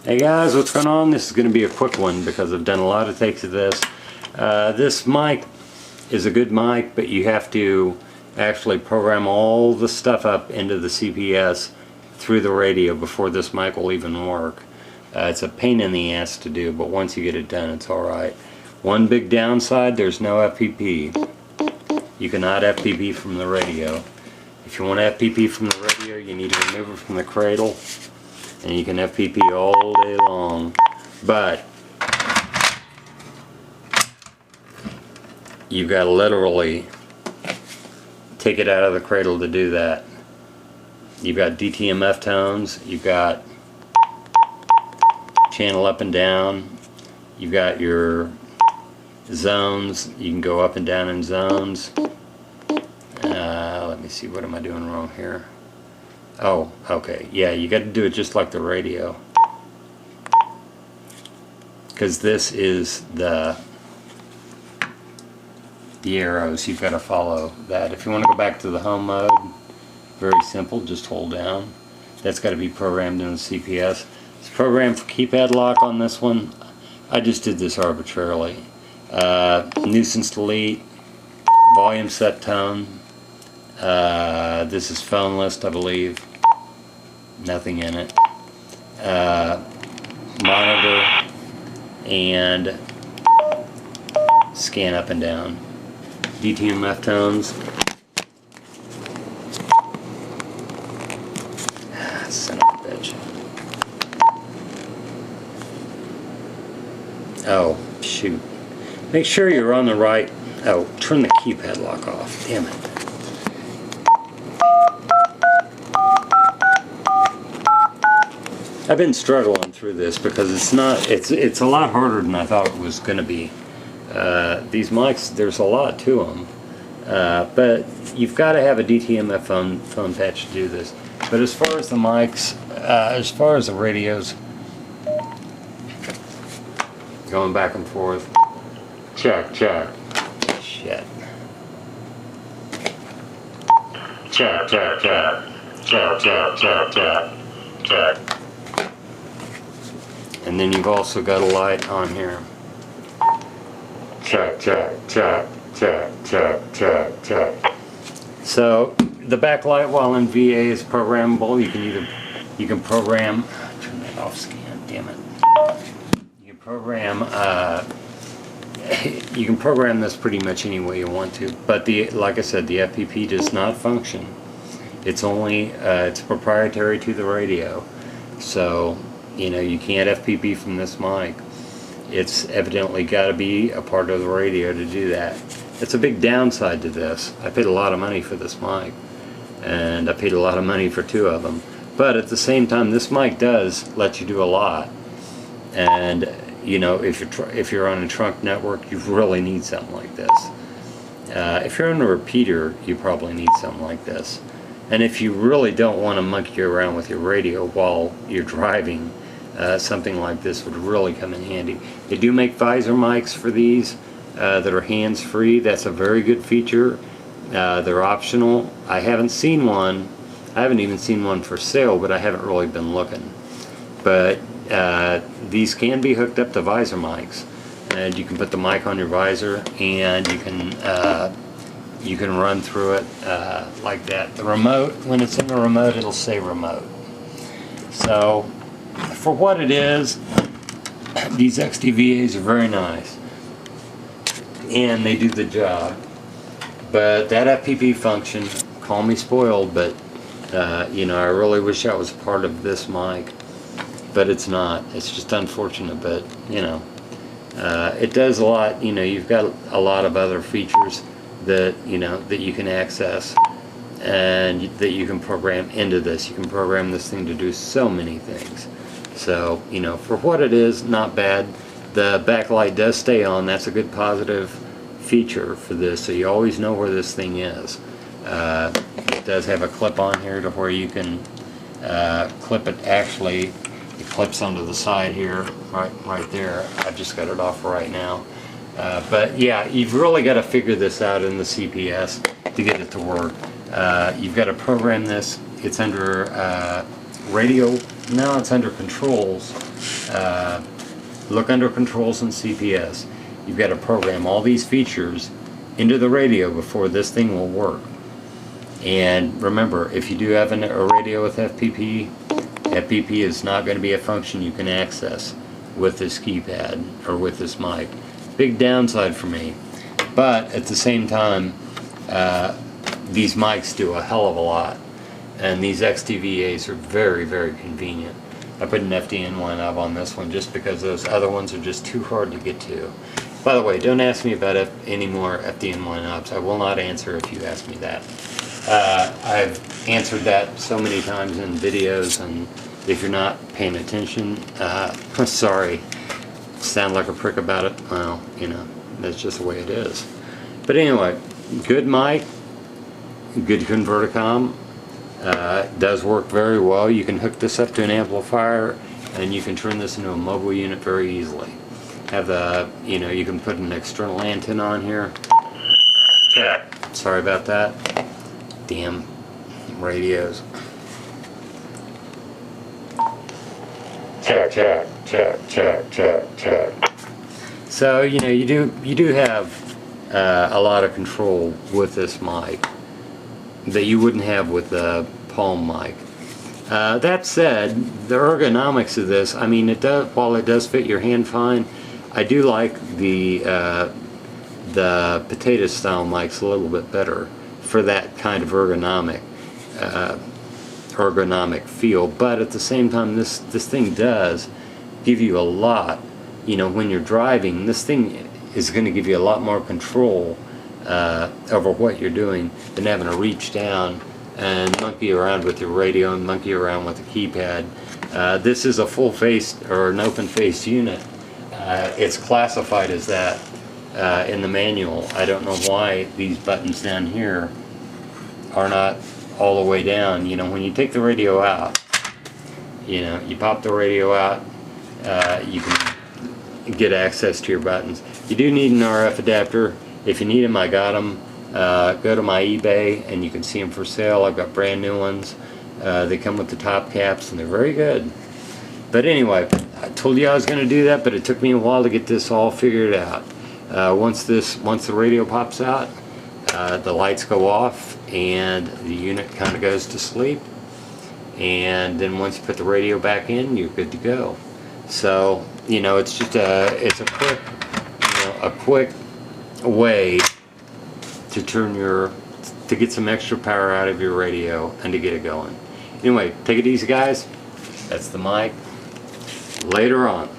Hey guys, what's going on? This is going to be a quick one because I've done a lot of takes of this. This mic is a good mic, but you have to actually program all the stuff up into the CPS through the radio before this mic will even work. It's a pain in the ass to do, but once you get it done, it's alright. One big downside, there's no FPP. You cannot FPP from the radio. If you want to FPP from the radio, you need to remove it from the cradle, and you can FPP all day long, but you've got to literally take it out of the cradle to do that. You've got DTMF tones, you've got channel up and down, you've got your zones, you can go up and down in zones. Let me see, what am I doing wrong here? Oh, okay, yeah, you got to do it just like the radio, because this is the arrows. You've got to follow that. If you want to go back to the home mode, very simple, just hold down. That's got to be programmed in the CPS. It's programmed for keypad lock on this one. I just did this arbitrarily. Nuisance delete, volume set tone. This is phone list, I believe. Nothing in it. Monitor and scan up and down. DTMF tones. Son of a bitch. Oh, shoot. Make sure you're on the right. Oh, turn the keypad lock off. Damn it. I've been struggling through this because it's a lot harder than I thought it was going to be. These mics, there's a lot to them, but you've got to have a DTMF phone patch to do this. But as far as the mics, as far as the radios, going back and forth, check, shit, check. And then you've also got a light on here. Check. So the backlight, while in VA, is programmable. You can program. Turn that off. Scan. Damn it. You can program this pretty much any way you want to. But like I said, the FPP does not function. It's only it's proprietary to the radio. So you can't FPP from this mic. It's evidently got to be a part of the radio to do that. It's a big downside to this. I paid a lot of money for this mic, and I paid a lot of money for two of them. But at the same time, this mic does let you do a lot. And if you're on a trunk network, you really need something like this. If you're on a repeater, you probably need something like this. And if you really don't want to monkey around with your radio while you're driving, something like this would really come in handy. They do make visor mics for these that are hands-free. That's a very good feature. They're optional. I haven't seen one. I haven't even seen one for sale, but I haven't really been looking. But these can be hooked up to visor mics, and you can put the mic on your visor, and you can run through it like that. The remote, when it's in the remote, it'll say remote. So for what it is, these XTVAs are very nice, and they do the job. But that FPP function, call me spoiled, but I really wish I was part of this mic, but it's not. It's just unfortunate, but it does a lot. You've got a lot of other features that that you can access and that you can program into this. You can program this thing to do so many things. So for what it is, not bad. The backlight does stay on. That's a good positive feature for this, so you always know where this thing is. It does have a clip on here to where you can clip it. Actually, it clips onto the side here, right there. I just got it off right now. But yeah, you've really got to figure this out in the CPS to get it to work. You've got to program this. It's under radio now it's under controls. Look under controls and CPS. You've got to program all these features into the radio before this thing will work. And remember, if you do have a radio with FPP, FPP is not going to be a function you can access with this keypad or with this mic. Big downside for me. But at the same time, these mics do a hell of a lot. And these XTVAs are very, very convenient. I put an FDN1 knob on this one just because those other ones are just too hard to get to. By the way, don't ask me about any more FDN1 knobs. I will not answer if you ask me that. I've answered that so many times in videos, and if you're not paying attention, sorry. Sound like a prick about it? Well, you know, that's just the way it is. But anyway, good mic, good converticom. Does work very well. You can hook this up to an amplifier, and you can turn this into a mobile unit very easily. Have the, you know, you can put an external antenna on here. Check. Sorry about that. Damn radios. Check, check, check, check, check, check. So, you know, you do have a lot of control with this mic that you wouldn't have with the palm mic. That said, the ergonomics of this, I mean, it does, while it does fit your hand fine, I do like the potato style mics a little bit better for that kind of ergonomic feel. But at the same time, this thing does give you a lot. You know, when you're driving, this thing is going to give you a lot more control over what you're doing than having to reach down and monkey around with your radio and monkey around with the keypad. This is a full-faced or an open-faced unit. It's classified as that in the manual. I don't know why these buttons down here are not all the way down. You know, when you take the radio out, you know, you pop the radio out, you can get access to your buttons. You do need an RF adapter. If you need them, I got them. Go to my eBay and you can see them for sale. I've got brand new ones. They come with the top caps and they're very good. But anyway, I told you I was going to do that, but it took me a while to get this all figured out. Once the radio pops out, the lights go off and the unit kind of goes to sleep. And then once you put the radio back in, you're good to go. So, you know, it's just it's a quick, you know, a quick way to to get some extra power out of your radio and to get it going. Anyway, take it easy, guys. That's the mic. Later on.